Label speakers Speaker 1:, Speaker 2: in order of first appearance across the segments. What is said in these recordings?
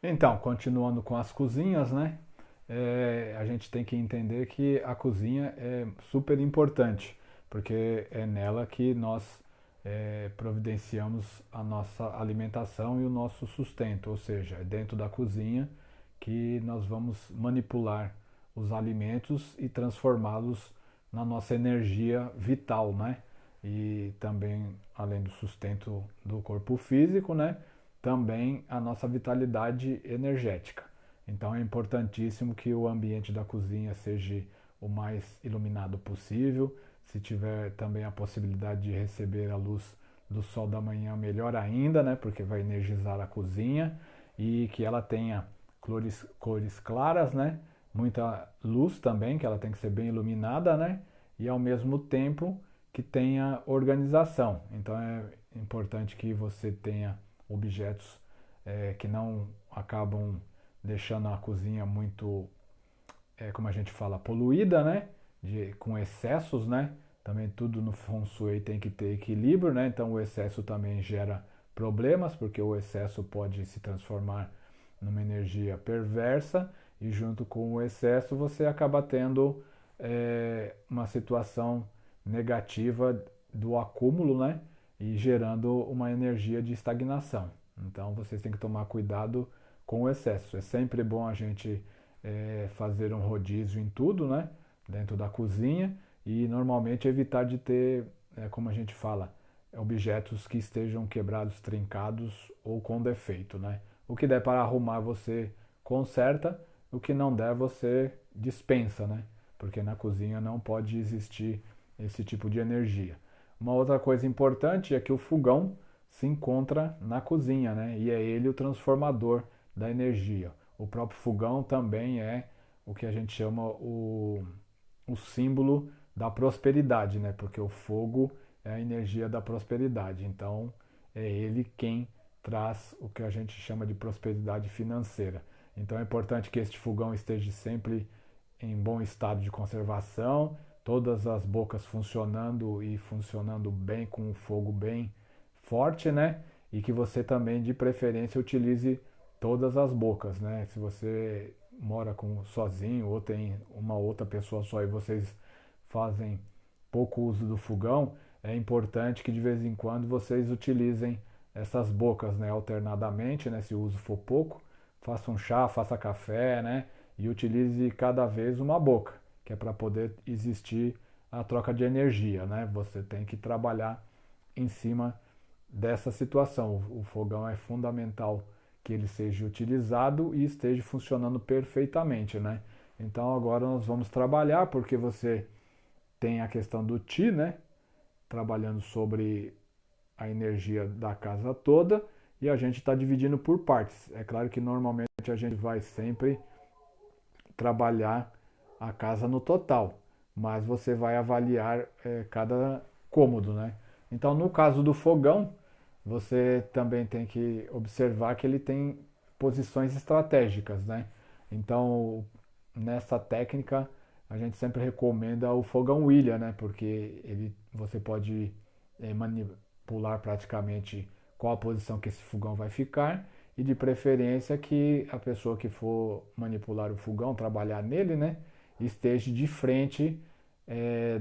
Speaker 1: Então, continuando com as cozinhas, né? A gente tem que entender que a cozinha é super importante, porque é nela que nós providenciamos a nossa alimentação e o nosso sustento, ou seja, é dentro da cozinha que nós vamos manipular os alimentos e transformá-los na nossa energia vital, né? E também, além do sustento do corpo físico, né? Também a nossa vitalidade energética. Então é importantíssimo que o ambiente da cozinha seja o mais iluminado possível. Se tiver também a possibilidade de receber a luz do sol da manhã, melhor ainda, né? Porque vai energizar a cozinha e que ela tenha cores claras, né? Muita luz também, que ela tem que ser bem iluminada, né? E ao mesmo tempo que tenha organização. Então é importante que você tenha objetos que não acabam deixando a cozinha muito, como a gente fala, poluída, né? Com excessos, né? Também tudo no feng shui tem que ter equilíbrio, né? Então o excesso também gera problemas, porque o excesso pode se transformar numa energia perversa e junto com o excesso você acaba tendo uma situação negativa do acúmulo, né? E gerando uma energia de estagnação. Então vocês têm que tomar cuidado com o excesso. É sempre bom a gente fazer um rodízio em tudo, né? Dentro da cozinha e normalmente evitar de ter, como a gente fala, objetos que estejam quebrados, trincados ou com defeito, né? O que der para arrumar você conserta, o que não der você dispensa, né? Porque na cozinha não pode existir esse tipo de energia. Uma outra coisa importante é que o fogão se encontra na cozinha, né? E é ele o transformador da energia. O próprio fogão também é o que a gente chama o símbolo da prosperidade, né? Porque o fogo é a energia da prosperidade. Então, é ele quem traz o que a gente chama de prosperidade financeira. Então, é importante que este fogão esteja sempre em bom estado de conservação, todas as bocas funcionando e funcionando bem com o fogo bem forte, né? E que você também, de preferência, utilize todas as bocas, né? Se você mora sozinho ou tem uma outra pessoa só e vocês fazem pouco uso do fogão, é importante que de vez em quando vocês utilizem essas bocas, né, alternadamente, né, se o uso for pouco, faça um chá, faça café, né, e utilize cada vez uma boca, que é para poder existir a troca de energia, né? Você tem que trabalhar em cima dessa situação. O fogão é fundamental que ele seja utilizado e esteja funcionando perfeitamente, né? Então agora nós vamos trabalhar porque você tem a questão do Ti, né? Trabalhando sobre a energia da casa toda e a gente está dividindo por partes. É claro que normalmente a gente vai sempre trabalhar a casa no total, mas você vai avaliar cada cômodo, né? Então, no caso do fogão, você também tem que observar que ele tem posições estratégicas, né? Então, nessa técnica, a gente sempre recomenda o fogão William, né? Porque você pode manipular praticamente qual a posição que esse fogão vai ficar e de preferência que a pessoa que for manipular o fogão, trabalhar nele, né, esteja de frente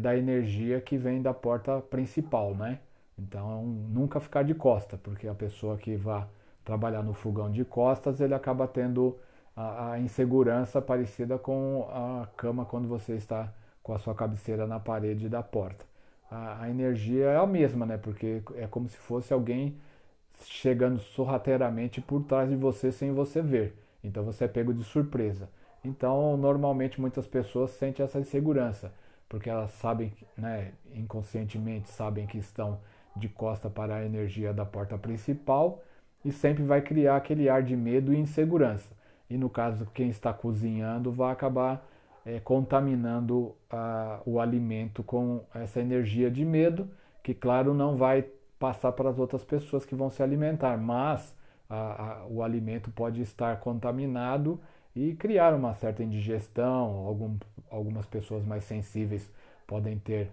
Speaker 1: da energia que vem da porta principal, né? Então nunca ficar de costa, porque a pessoa que vai trabalhar no fogão de costas, ele acaba tendo a insegurança parecida com a cama quando você está com a sua cabeceira na parede da porta. A energia é a mesma, né? Porque é como se fosse alguém chegando sorrateiramente por trás de você sem você ver. Então você é pego de surpresa. Então, normalmente muitas pessoas sentem essa insegurança, porque elas sabem, né, inconscientemente sabem que estão de costa para a energia da porta principal e sempre vai criar aquele ar de medo e insegurança. E no caso, quem está cozinhando vai acabar contaminando o alimento com essa energia de medo, que claro não vai passar para as outras pessoas que vão se alimentar, mas o alimento pode estar contaminado e criar uma certa indigestão. Algumas pessoas mais sensíveis podem ter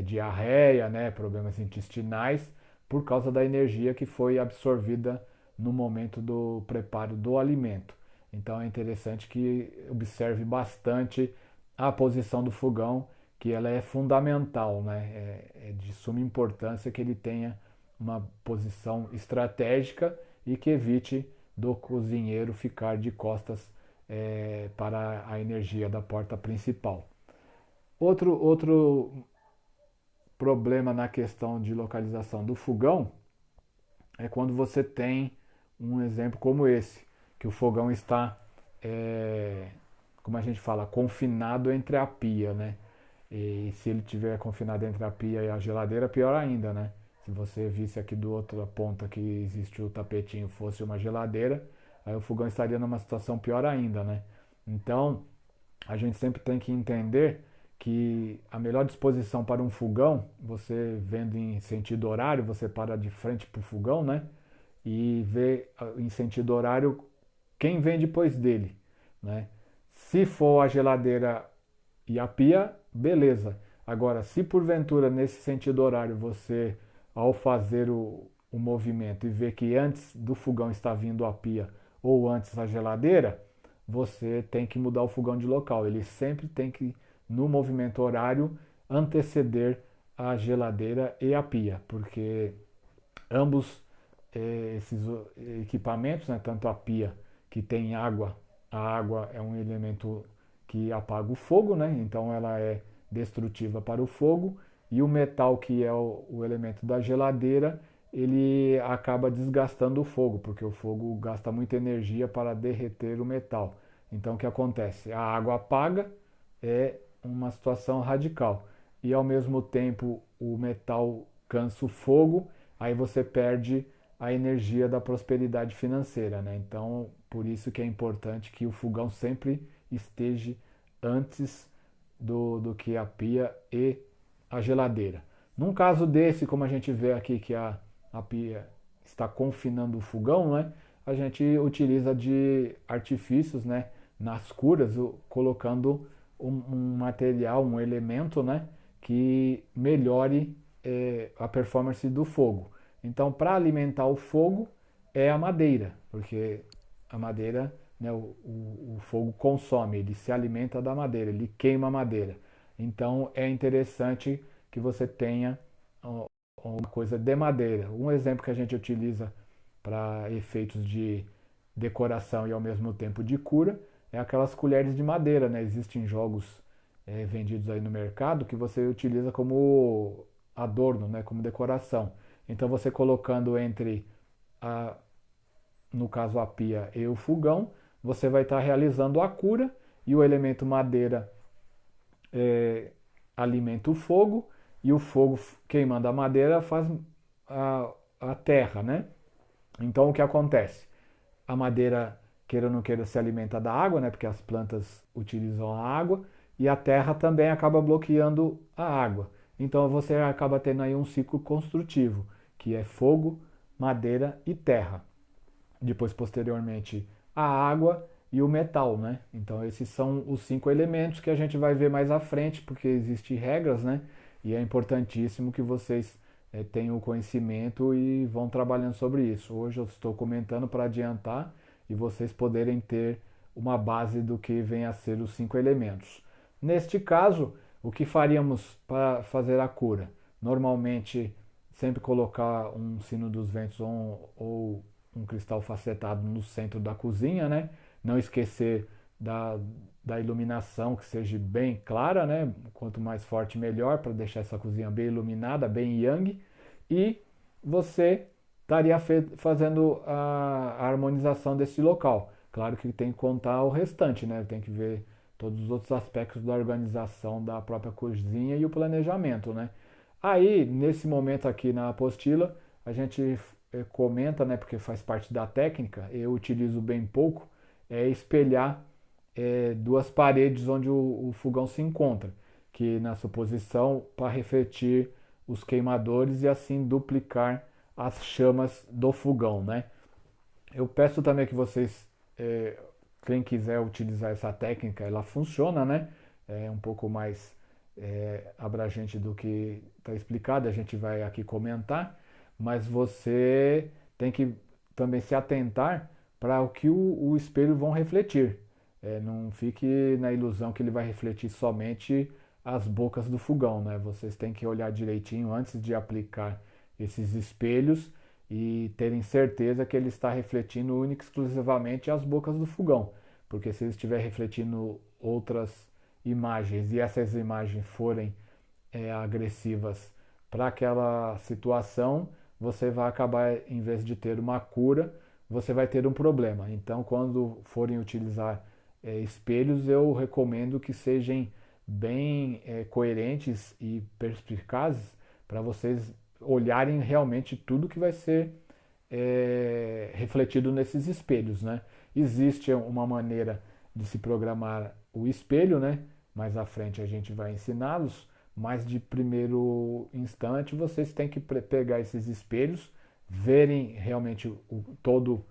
Speaker 1: diarreia, né, problemas intestinais, por causa da energia que foi absorvida no momento do preparo do alimento. Então é interessante que observe bastante a posição do fogão, que ela é fundamental, né? É de suma importância que ele tenha uma posição estratégica e que evite do cozinheiro ficar de costas para a energia da porta principal. Outro problema na questão de localização do fogão é quando você tem um exemplo como esse, que o fogão está, como a gente fala, confinado entre a pia, né? E se ele tiver confinado entre a pia e a geladeira, pior ainda, né? Se você visse aqui do outra ponta que existe o tapetinho fosse uma geladeira, aí o fogão estaria numa situação pior ainda, né? Então, a gente sempre tem que entender que a melhor disposição para um fogão, você vendo em sentido horário, você para de frente para o fogão, né? E vê em sentido horário quem vem depois dele, né? Se for a geladeira e a pia, beleza. Agora, se porventura nesse sentido horário você, ao fazer o movimento e ver que antes do fogão está vindo a pia ou antes a geladeira, você tem que mudar o fogão de local. Ele sempre tem que, no movimento horário, anteceder a geladeira e a pia, porque ambos esses equipamentos, né, tanto a pia que tem água, a água é um elemento que apaga o fogo, né, então ela é destrutiva para o fogo, e o metal, que é o elemento da geladeira, ele acaba desgastando o fogo, porque o fogo gasta muita energia para derreter o metal. Então o que acontece? A água apaga, é uma situação radical. E ao mesmo tempo o metal cansa o fogo, aí você perde a energia da prosperidade financeira, né? Então, por isso que é importante que o fogão sempre esteja antes do que a pia e a geladeira. Num caso desse, como a gente vê aqui que a pia está confinando o fogão, né? A gente utiliza de artifícios, né? Nas curas, colocando um material, um elemento, né? Que melhore a performance do fogo. Então, para alimentar o fogo é a madeira, porque a madeira, né, o fogo consome, ele se alimenta da madeira, ele queima a madeira. Então, é interessante que você tenha uma coisa de madeira. Um exemplo que a gente utiliza para efeitos de decoração e ao mesmo tempo de cura é aquelas colheres de madeira, né? Existem jogos vendidos aí no mercado que você utiliza como adorno, né? Como decoração. Então você colocando entre a, no caso a pia e o fogão, você vai estar realizando a cura e o elemento madeira alimenta o fogo e o fogo queimando a madeira faz a terra, né? Então o que acontece? A madeira, queira ou não queira, se alimenta da água, né? Porque as plantas utilizam a água e a terra também acaba bloqueando a água. Então você acaba tendo aí um ciclo construtivo, que é fogo, madeira e terra. Depois, posteriormente, a água e o metal, né? Então esses são os 5 elementos que a gente vai ver mais à frente, porque existem regras, né? E é importantíssimo que vocês tenham o conhecimento e vão trabalhando sobre isso. Hoje eu estou comentando para adiantar e vocês poderem ter uma base do que vem a ser os 5 elementos. Neste caso, o que faríamos para fazer a cura? Normalmente, sempre colocar um sino dos ventos ou um cristal facetado no centro da cozinha, né? Não esquecer da iluminação, que seja bem clara, né? Quanto mais forte, melhor, para deixar essa cozinha bem iluminada, bem yang. E você estaria fazendo a harmonização desse local. Claro que tem que contar o restante, né? Tem que ver todos os outros aspectos da organização da própria cozinha e o planejamento, né? Aí, nesse momento aqui na apostila, a gente comenta, né, porque faz parte da técnica, eu utilizo bem pouco, é espelhar duas paredes onde o fogão se encontra, que na suposição para refletir os queimadores e assim duplicar as chamas do fogão, né? Eu peço também que vocês, quem quiser utilizar essa técnica, ela funciona, né? É um pouco mais abrangente do que está explicado, a gente vai aqui comentar, mas você tem que também se atentar para o que o espelho vão refletir. Não fique na ilusão que ele vai refletir somente as bocas do fogão, né? Vocês têm que olhar direitinho antes de aplicar esses espelhos e terem certeza que ele está refletindo única e exclusivamente as bocas do fogão. Porque se ele estiver refletindo outras imagens e essas imagens forem agressivas para aquela situação, você vai acabar, em vez de ter uma cura, você vai ter um problema. Então, quando forem utilizar espelhos, eu recomendo que sejam bem coerentes e perspicazes para vocês olharem realmente tudo que vai ser refletido nesses espelhos, né? Existe uma maneira de se programar o espelho, né? Mais à frente a gente vai ensiná-los, mas de primeiro instante vocês têm que pegar esses espelhos, verem realmente todo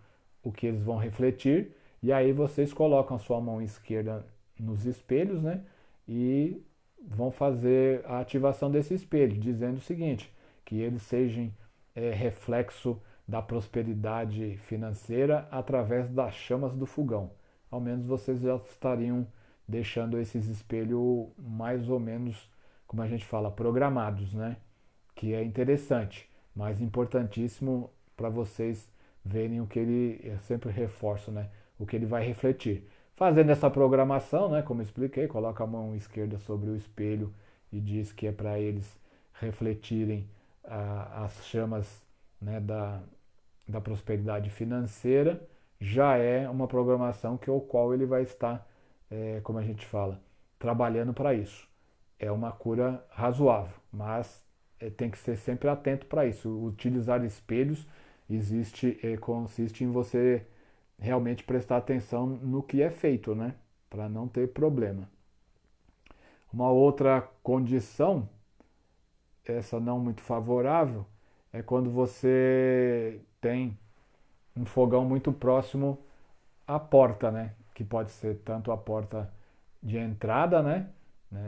Speaker 1: o que eles vão refletir, e aí vocês colocam a sua mão esquerda nos espelhos, né? E vão fazer a ativação desse espelho, dizendo o seguinte, que eles sejam reflexo da prosperidade financeira através das chamas do fogão. Ao menos vocês já estariam deixando esses espelhos mais ou menos, como a gente fala, programados, né? Que é interessante, mas importantíssimo para vocês verem o que ele, eu sempre reforço, né? O que ele vai refletir. Fazendo essa programação, né? Como eu expliquei, coloca a mão esquerda sobre o espelho e diz que é para eles refletirem as chamas, né, da prosperidade financeira. Já é uma programação que o qual ele vai estar, como a gente fala, trabalhando para isso. É uma cura razoável, mas tem que ser sempre atento para isso. Utilizar espelhos consiste em você realmente prestar atenção no que é feito, né? Para não ter problema. Uma outra condição, essa não muito favorável, é quando você tem um fogão muito próximo à porta, né? Que pode ser tanto a porta de entrada, né?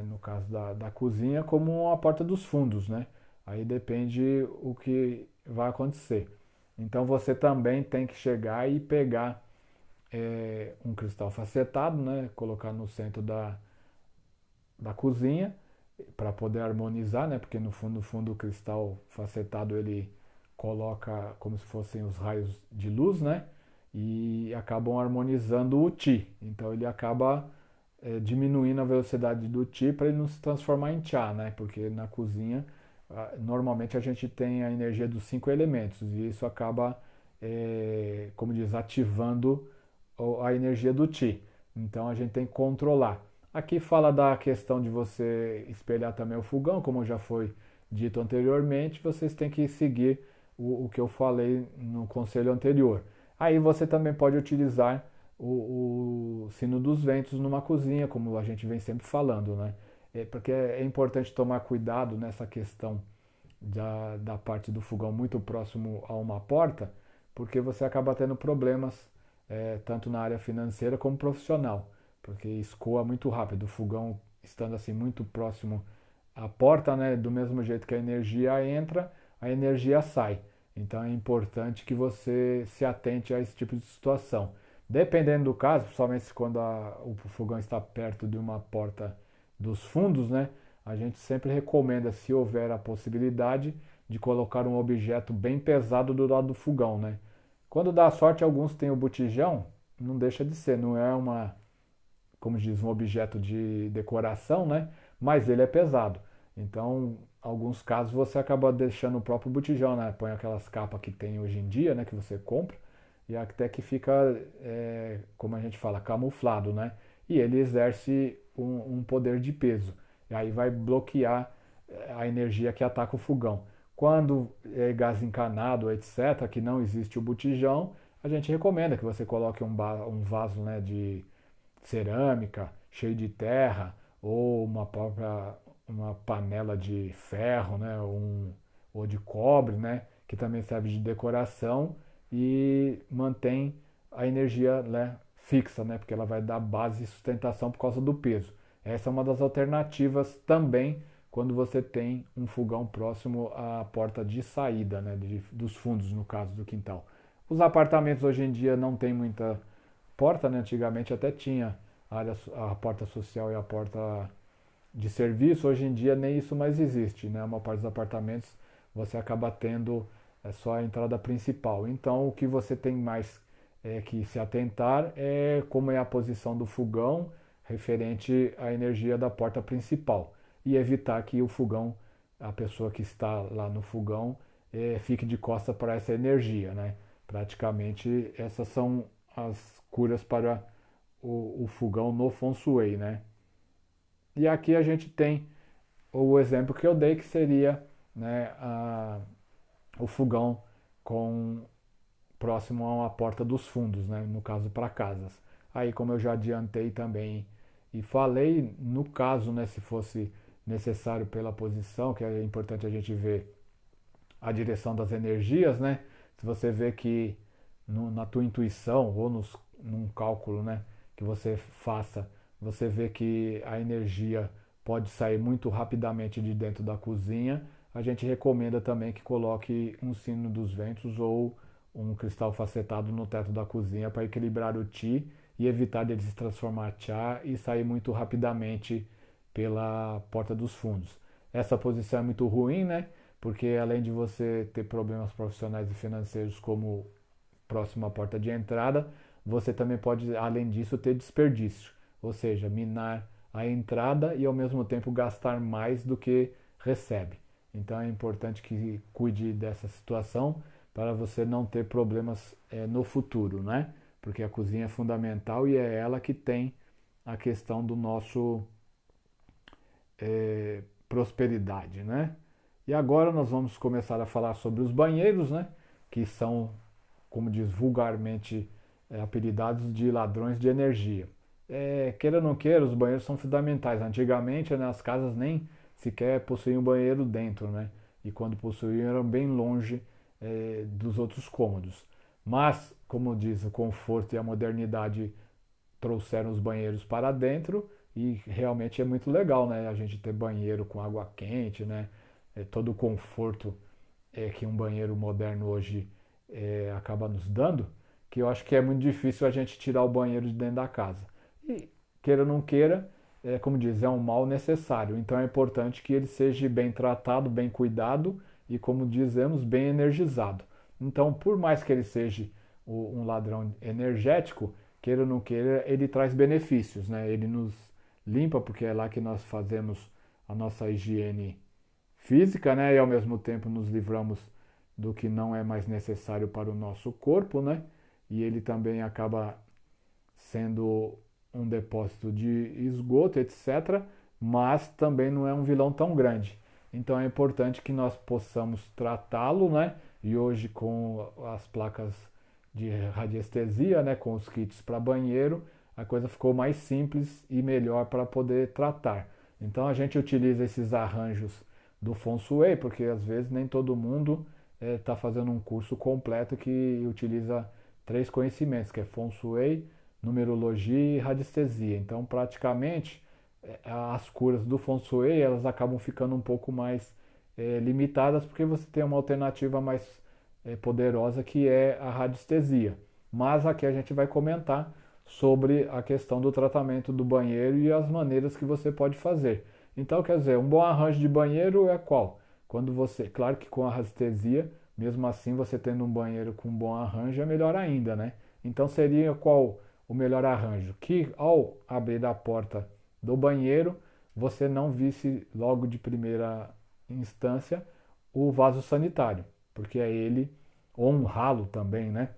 Speaker 1: No caso da cozinha, como a porta dos fundos, né? Aí depende o que vai acontecer. Então você também tem que chegar e pegar um cristal facetado, né? Colocar no centro da cozinha para poder harmonizar, né? Porque no fundo o cristal facetado ele coloca como se fossem os raios de luz, né? E acabam harmonizando o Ti. Então ele acaba diminuindo a velocidade do Ti para ele não se transformar em Chá, né? Porque na cozinha normalmente a gente tem a energia dos 5 elementos e isso acaba, como diz, ativando a energia do Ti. Então a gente tem que controlar. Aqui fala da questão de você espelhar também o fogão, como já foi dito anteriormente, vocês têm que seguir o que eu falei no conselho anterior. Aí você também pode utilizar o sino dos ventos numa cozinha, como a gente vem sempre falando, né? Porque é importante tomar cuidado nessa questão da parte do fogão muito próximo a uma porta, porque você acaba tendo problemas tanto na área financeira como profissional, porque escoa muito rápido. O fogão estando assim muito próximo à porta, né, do mesmo jeito que a energia entra, a energia sai. Então é importante que você se atente a esse tipo de situação. Dependendo do caso, principalmente quando o fogão está perto de uma porta dos fundos, né, a gente sempre recomenda, se houver a possibilidade, de colocar um objeto bem pesado do lado do fogão, né? Quando dá sorte, alguns têm o botijão, não deixa de ser, não é como diz, um objeto de decoração, né? Mas ele é pesado. Então, em alguns casos você acaba deixando o próprio botijão, né? Põe aquelas capas que tem hoje em dia, né? Que você compra e até que fica, como a gente fala, camuflado, né? E ele exerce um poder de peso. E aí vai bloquear a energia que ataca o fogão. Quando é gás encanado, etc., que não existe o botijão, a gente recomenda que você coloque um vaso, né, de cerâmica, cheio de terra, ou uma panela de ferro, né, ou de cobre, né, que também serve de decoração e mantém a energia, né, fixa, né, porque ela vai dar base e sustentação por causa do peso. Essa é uma das alternativas também quando você tem um fogão próximo à porta de saída, né, dos fundos, no caso do quintal. Os apartamentos hoje em dia não tem muita porta, né? Antigamente até tinha a porta social e a porta de serviço. Hoje em dia nem isso mais existe, né? Uma parte dos apartamentos você acaba tendo só a entrada principal. Então o que você tem mais que se atentar é como é a posição do fogão referente à energia da porta principal e evitar que o fogão, a pessoa que está lá no fogão, fique de costa para essa energia, né? Praticamente essas são as curas para o fogão no Feng Shui, né? E aqui a gente tem o exemplo que eu dei, que seria, né, o fogão com próximo a uma porta dos fundos, né, no caso para casas. Aí, como eu já adiantei também e falei, no caso, né, se fosse necessário pela posição, que é importante a gente ver a direção das energias, né? Se você vê que na tua intuição ou num cálculo, né, que você faça, você vê que a energia pode sair muito rapidamente de dentro da cozinha, a gente recomenda também que coloque um sino dos ventos ou um cristal facetado no teto da cozinha para equilibrar o Qi e evitar dele se transformar Cha e sair muito rapidamente pela porta dos fundos. Essa posição é muito ruim, né? Porque além de você ter problemas profissionais e financeiros como próximo à porta de entrada, você também pode, além disso, ter desperdício, ou seja, minar a entrada e ao mesmo tempo gastar mais do que recebe. Então é importante que cuide dessa situação para você não ter problemas no futuro, né? Porque a cozinha é fundamental e é ela que tem a questão do nosso prosperidade, né? E agora nós vamos começar a falar sobre os banheiros, né? Que são, como diz vulgarmente, apelidados de ladrões de energia. Queira ou não queira, os banheiros são fundamentais. Antigamente, né, as casas nem sequer possuíam banheiro dentro, né? E quando possuíam eram bem longe dos outros cômodos. Mas, como diz, o conforto e a modernidade trouxeram os banheiros para dentro e realmente é muito legal, né? A gente ter banheiro com água quente, né? Todo o conforto que um banheiro moderno hoje acaba nos dando, que eu acho que é muito difícil a gente tirar o banheiro de dentro da casa. E, queira ou não queira, como diz, é um mal necessário. Então é importante que ele seja bem tratado, bem cuidado e, como dizemos, bem energizado. Então, por mais que ele seja um ladrão energético, queira ou não queira, ele traz benefícios, né? Ele nos limpa, porque é lá que nós fazemos a nossa higiene física, né? E ao mesmo tempo nos livramos do que não é mais necessário para o nosso corpo, né? E ele também acaba sendo um depósito de esgoto, etc. Mas também não é um vilão tão grande. Então é importante que nós possamos tratá-lo, né? E hoje com as placas de radiestesia, né? Com os kits para banheiro, a coisa ficou mais simples e melhor para poder tratar. Então a gente utiliza esses arranjos do Feng Shui, porque às vezes nem todo mundo está fazendo um curso completo que utiliza 3 conhecimentos, que é Feng Shui, numerologia e radiestesia. Então, praticamente, as curas do Feng Shui, elas acabam ficando um pouco mais limitadas, porque você tem uma alternativa mais poderosa, que é a radiestesia. Mas aqui a gente vai comentar sobre a questão do tratamento do banheiro e as maneiras que você pode fazer. Então, quer dizer, um bom arranjo de banheiro é qual? Quando você, claro que com a radiestesia, mesmo assim você tendo um banheiro com um bom arranjo é melhor ainda, né? Então seria qual o melhor arranjo? Que ao abrir a porta do banheiro, você não visse logo de primeira instância o vaso sanitário, porque é ele, ou um ralo também, né?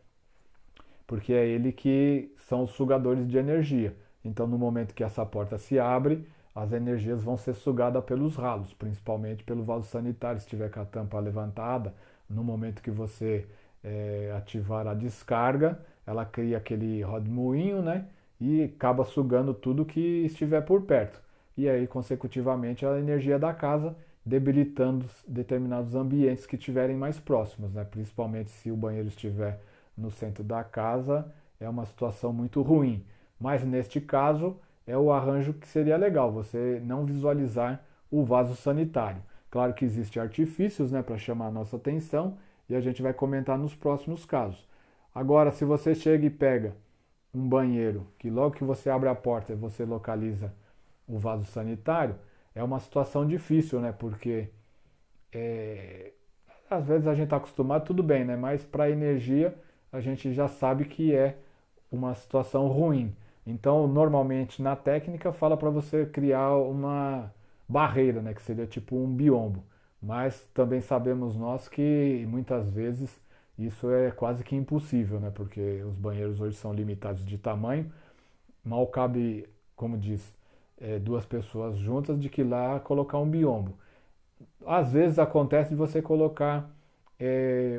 Speaker 1: Porque é ele que são os sugadores de energia. Então, no momento que essa porta se abre, as energias vão ser sugadas pelos ralos, principalmente pelo vaso sanitário, se tiver com a tampa levantada. No momento que você ativar a descarga, ela cria aquele rodemoinho, né? E acaba sugando tudo que estiver por perto. E aí, consecutivamente, a energia da casa debilitando determinados ambientes que estiverem mais próximos, né? Principalmente se o banheiro estiver no centro da casa, é uma situação muito ruim. Mas neste caso, é o arranjo que seria legal, você não visualizar o vaso sanitário. Claro que existem artifícios, né, para chamar a nossa atenção e a gente vai comentar nos próximos casos. Agora, se você chega e pega um banheiro, que logo que você abre a porta você localiza o vaso sanitário, é uma situação difícil, né? Porque é, às vezes a gente está acostumado, tudo bem, né? Mas para energia a gente já sabe que é uma situação ruim. Então, normalmente na técnica fala para você criar uma barreira, né? Que seria tipo um biombo. Mas também sabemos nós que muitas vezes isso é quase que impossível, né? Porque os banheiros hoje são limitados de tamanho, mal cabe, como diz, duas pessoas juntas de que lá colocar um biombo. Às vezes acontece de você colocar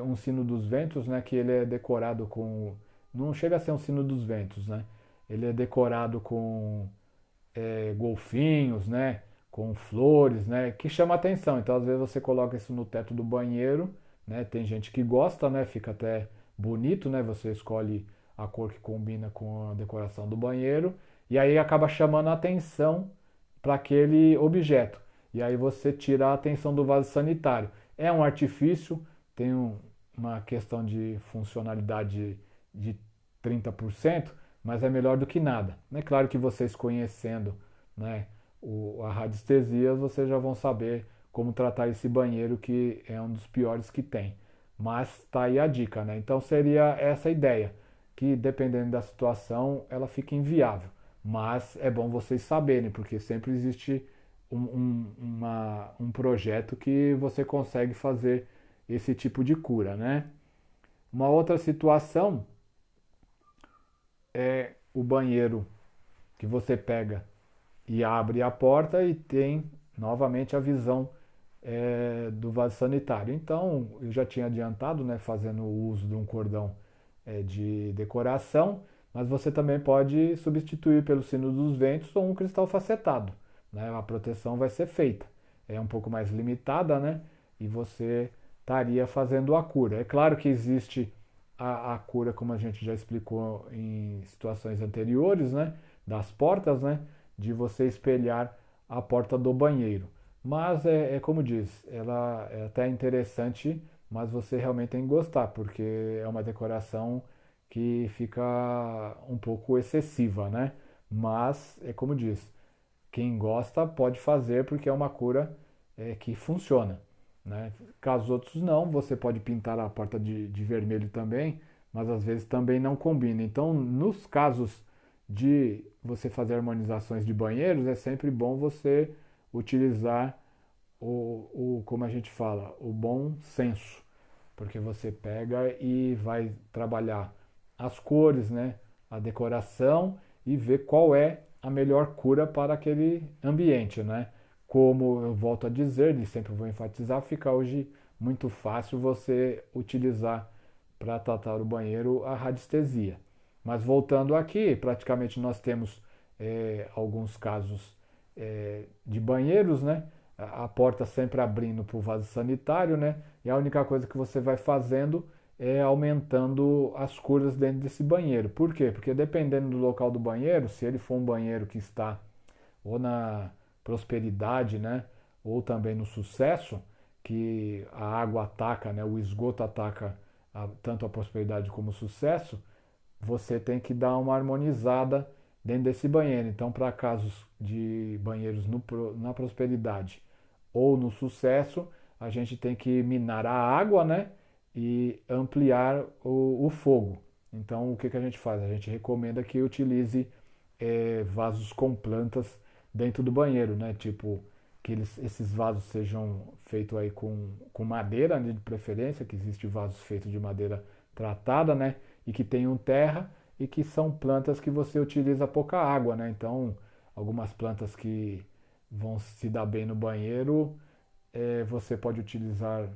Speaker 1: um sino dos ventos, né, que ele é decorado com. Não chega a ser um sino dos ventos, né? Ele é decorado com golfinhos, né? Com flores, né? Que chama atenção. Então, às vezes você coloca isso no teto do banheiro, né? Tem gente que gosta, né? Fica até bonito, né? Você escolhe a cor que combina com a decoração do banheiro e aí acaba chamando a atenção para aquele objeto. E aí você tira a atenção do vaso sanitário. É um artifício, tem uma questão de funcionalidade de 30%, mas é melhor do que nada. É claro que vocês conhecendo, né, a radiestesia, vocês já vão saber como tratar esse banheiro que é um dos piores que tem. Mas tá aí a dica, né? Então seria essa a ideia, que dependendo da situação ela fica inviável. Mas é bom vocês saberem, porque sempre existe um projeto que você consegue fazer esse tipo de cura, né? Uma outra situação é o banheiro que você pega e abre a porta e tem novamente a visão do vaso sanitário. Então, eu já tinha adiantado, né, fazendo o uso de um cordão de decoração, mas você também pode substituir pelo sino dos ventos ou um cristal facetado, né? A proteção vai ser feita. É um pouco mais limitada, né? E você estaria fazendo a cura. É claro que existe a cura, como a gente já explicou em situações anteriores, né? Das portas, né? De você espelhar a porta do banheiro. Mas é como diz, ela é até interessante, mas você realmente tem que gostar, porque é uma decoração que fica um pouco excessiva, né? Mas é como diz, quem gosta pode fazer porque é uma cura que funciona, né? Caso outros não, você pode pintar a porta de vermelho também, mas às vezes também não combina. Então, nos casos de você fazer harmonizações de banheiros, é sempre bom você utilizar como a gente fala, o bom senso, porque você pega e vai trabalhar as cores, né, a decoração e ver qual é a melhor cura para aquele ambiente, né? Como eu volto a dizer, e sempre vou enfatizar, fica hoje muito fácil você utilizar para tratar o banheiro a radiestesia. Mas voltando aqui, praticamente nós temos alguns casos de banheiros, né? A porta sempre abrindo para o vaso sanitário, né? E a única coisa que você vai fazendo é aumentando as curas dentro desse banheiro. Por quê? Porque dependendo do local do banheiro, se ele for um banheiro que está ou na prosperidade, né? Ou também no sucesso, que a água ataca, né? O esgoto ataca tanto a prosperidade como o sucesso, você tem que dar uma harmonizada dentro desse banheiro. Então, para casos de banheiros na prosperidade ou no sucesso, a gente tem que minar a água, né? E ampliar o fogo. Então, o que a gente faz? A gente recomenda que utilize vasos com plantas dentro do banheiro, né? Tipo, que esses vasos sejam feitos aí com madeira, né, de preferência, que existe vasos feitos de madeira tratada, né? E que tenham terra e que são plantas que você utiliza pouca água, né? Então, algumas plantas que vão se dar bem no banheiro, você pode utilizar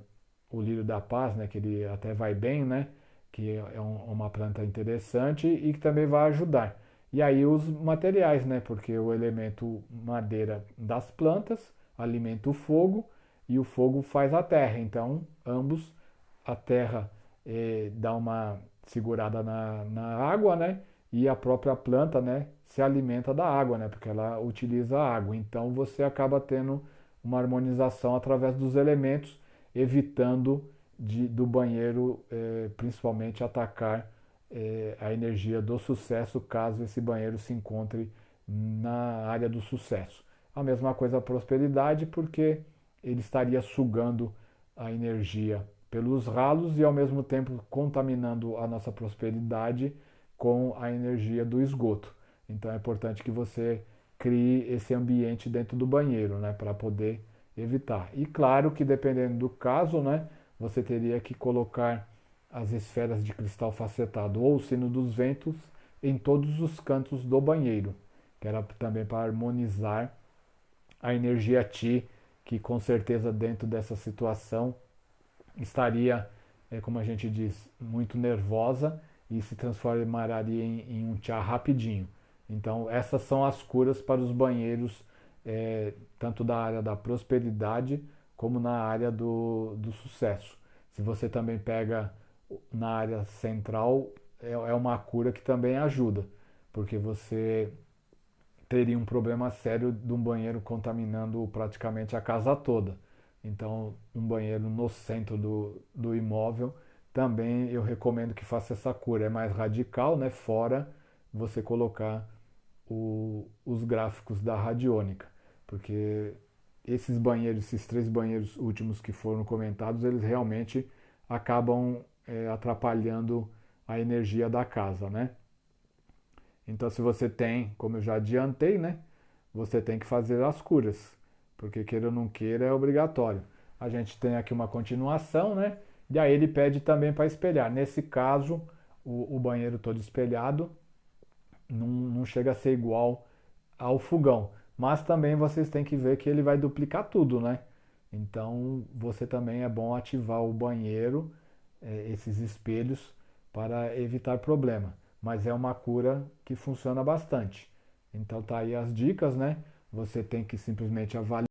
Speaker 1: o lírio da paz, né? Que ele até vai bem, né? Que é uma planta interessante e que também vai ajudar. E aí os materiais, né? Porque o elemento madeira das plantas alimenta o fogo e o fogo faz a terra. Então, ambos, a terra dá uma segurada na água, né? E a própria planta, né, se alimenta da água, né? Porque ela utiliza a água. Então você acaba tendo uma harmonização através dos elementos, evitando do banheiro principalmente atacar a energia do sucesso caso esse banheiro se encontre na área do sucesso. A mesma coisa a prosperidade, porque ele estaria sugando a energia pelos ralos e ao mesmo tempo contaminando a nossa prosperidade com a energia do esgoto. Então é importante que você crie esse ambiente dentro do banheiro, né, para poder evitar. E claro que dependendo do caso, né, você teria que colocar as esferas de cristal facetado ou o sino dos ventos em todos os cantos do banheiro, que era também para harmonizar a energia Ti, que com certeza dentro dessa situação estaria, como a gente diz, muito nervosa e se transformaria em um chá rapidinho. Então essas são as curas para os banheiros, tanto da área da prosperidade como na área do sucesso. Se você também pega na área central, é uma cura que também ajuda, porque você teria um problema sério de um banheiro contaminando praticamente a casa toda. Então, um banheiro no centro do imóvel, também eu recomendo que faça essa cura. É mais radical, né? Fora você colocar os gráficos da radiônica, porque esses banheiros, esses 3 banheiros últimos que foram comentados, eles realmente acabam atrapalhando a energia da casa, né? Então, se você tem, como eu já adiantei, né? Você tem que fazer as curas, porque queira ou não queira é obrigatório. A gente tem aqui uma continuação, né? E aí ele pede também para espelhar. Nesse caso, o banheiro todo espelhado não chega a ser igual ao fogão. Mas também vocês têm que ver que ele vai duplicar tudo, né? Então, você também é bom ativar o banheiro, esses espelhos, para evitar problema. Mas é uma cura que funciona bastante. Então tá aí as dicas, né? Você tem que simplesmente avaliar